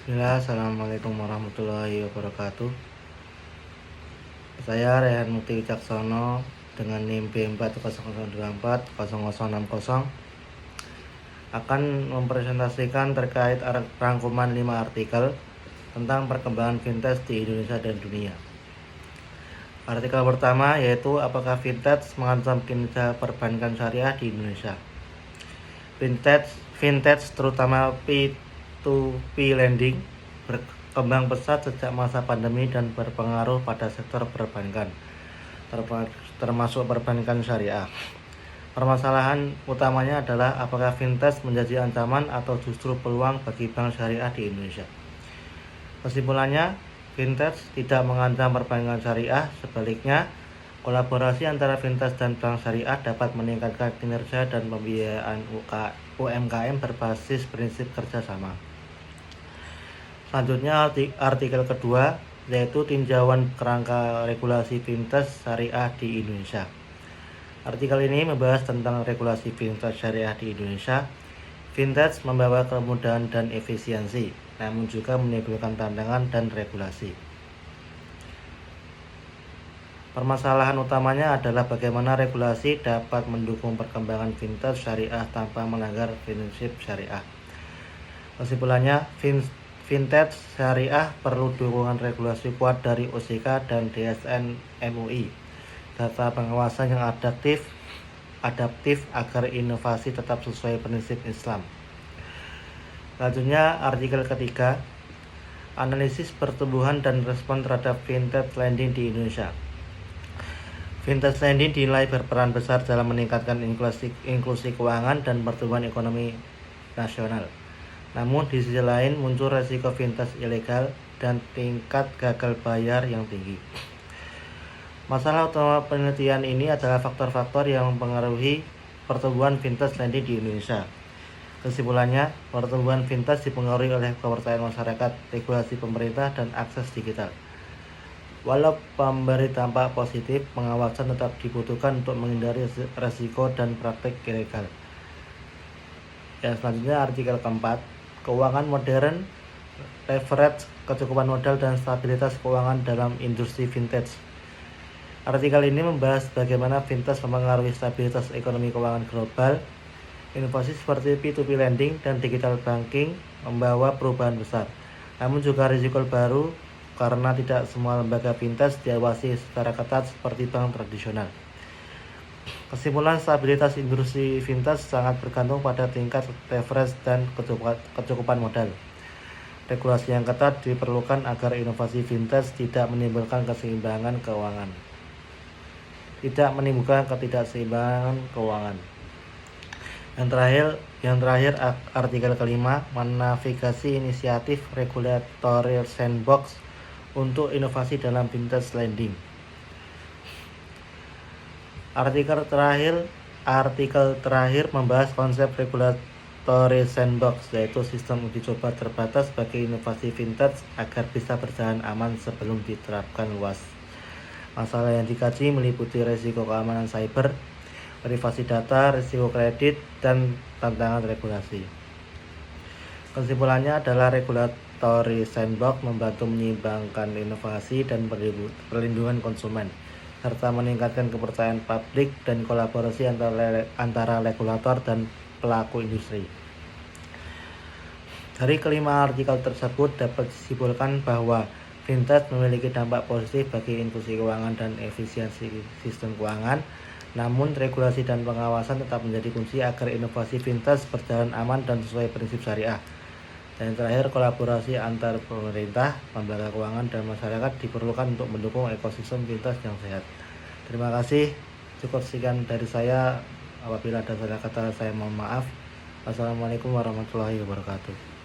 Bismillah, Assalamualaikum warahmatullahi wabarakatuh. Saya Rehan Mukti Wicaksono dengan NIM B400240060 akan mempresentasikan terkait rangkuman 5 artikel tentang perkembangan vintage di Indonesia dan dunia. Artikel pertama yaitu apakah vintage mengancam kinerja perbankan syariah di Indonesia. Vintage terutama P2P lending berkembang pesat sejak masa pandemi dan berpengaruh pada sektor perbankan, termasuk perbankan syariah. Permasalahan utamanya adalah apakah vintage menjadi ancaman atau justru peluang bagi bank syariah di Indonesia. Kesimpulannya, vintage tidak mengancam perbankan syariah, sebaliknya kolaborasi antara vintage dan bank syariah dapat meningkatkan kinerja dan pembiayaan UMKM berbasis prinsip kerjasama. Selanjutnya artikel kedua yaitu tinjauan kerangka regulasi vintage syariah di Indonesia. Artikel ini membahas tentang regulasi vintage syariah di Indonesia. Vintage membawa kemudahan dan efisiensi, namun juga menimbulkan tantangan dan regulasi. Permasalahan utamanya adalah bagaimana regulasi dapat mendukung perkembangan vintage syariah tanpa melanggar prinsip syariah. Kesimpulannya, vintage syariah perlu dukungan regulasi kuat dari OJK dan DSN MUI, serta pengawasan yang adaptif agar inovasi tetap sesuai prinsip Islam. Selanjutnya, artikel ketiga, analisis pertumbuhan dan respon terhadap vintage lending di Indonesia. Vintage lending dinilai berperan besar dalam meningkatkan inklusi keuangan dan pertumbuhan ekonomi nasional. Namun di sisi lain muncul resiko vintage ilegal dan tingkat gagal bayar yang tinggi. Masalah utama penelitian ini adalah faktor-faktor yang mempengaruhi pertumbuhan vintage lending di Indonesia. Kesimpulannya, pertumbuhan vintage dipengaruhi oleh kepercayaan masyarakat, regulasi pemerintah, dan akses digital. Walau memberi dampak positif, pengawasan tetap dibutuhkan untuk menghindari resiko dan praktik ilegal. Yang selanjutnya artikel keempat, keuangan modern, leverage, kecukupan modal, dan stabilitas keuangan dalam industri vintage. Artikel ini membahas bagaimana vintage mempengaruhi stabilitas ekonomi keuangan global. Inovasi seperti P2P lending dan digital banking membawa perubahan besar, namun juga risiko baru karena tidak semua lembaga vintage diawasi secara ketat seperti bank tradisional. Kesimpulan, stabilitas industri vintage sangat bergantung pada tingkat leverage dan kecukupan modal. Regulasi yang ketat diperlukan agar inovasi vintage tidak menimbulkan ketidakseimbangan keuangan. Yang terakhir artikel kelima, menavigasi inisiatif regulatory sandbox untuk inovasi dalam vintage lending. Artikel terakhir membahas konsep regulatory sandbox, yaitu sistem uji coba terbatas bagi inovasi vintage agar bisa berjalan aman sebelum diterapkan luas. Masalah yang dikaji meliputi risiko keamanan cyber, privasi data, risiko kredit, dan tantangan regulasi. Kesimpulannya adalah regulatory sandbox membantu menyeimbangkan inovasi dan perlindungan konsumen, serta meningkatkan kepercayaan publik dan kolaborasi antara regulator dan pelaku industri. Dari kelima artikel tersebut dapat disimpulkan bahwa vintage memiliki dampak positif bagi inklusi keuangan dan efisiensi sistem keuangan, namun regulasi dan pengawasan tetap menjadi kunci agar inovasi vintage berjalan aman dan sesuai prinsip syariah. Dan terakhir, kolaborasi antar pemerintah, lembaga keuangan, dan masyarakat diperlukan untuk mendukung ekosistem vintage yang sehat. Terima kasih. Cukup sekian dari saya. Apabila ada salah kata, saya mohon maaf. Wassalamualaikum warahmatullahi wabarakatuh.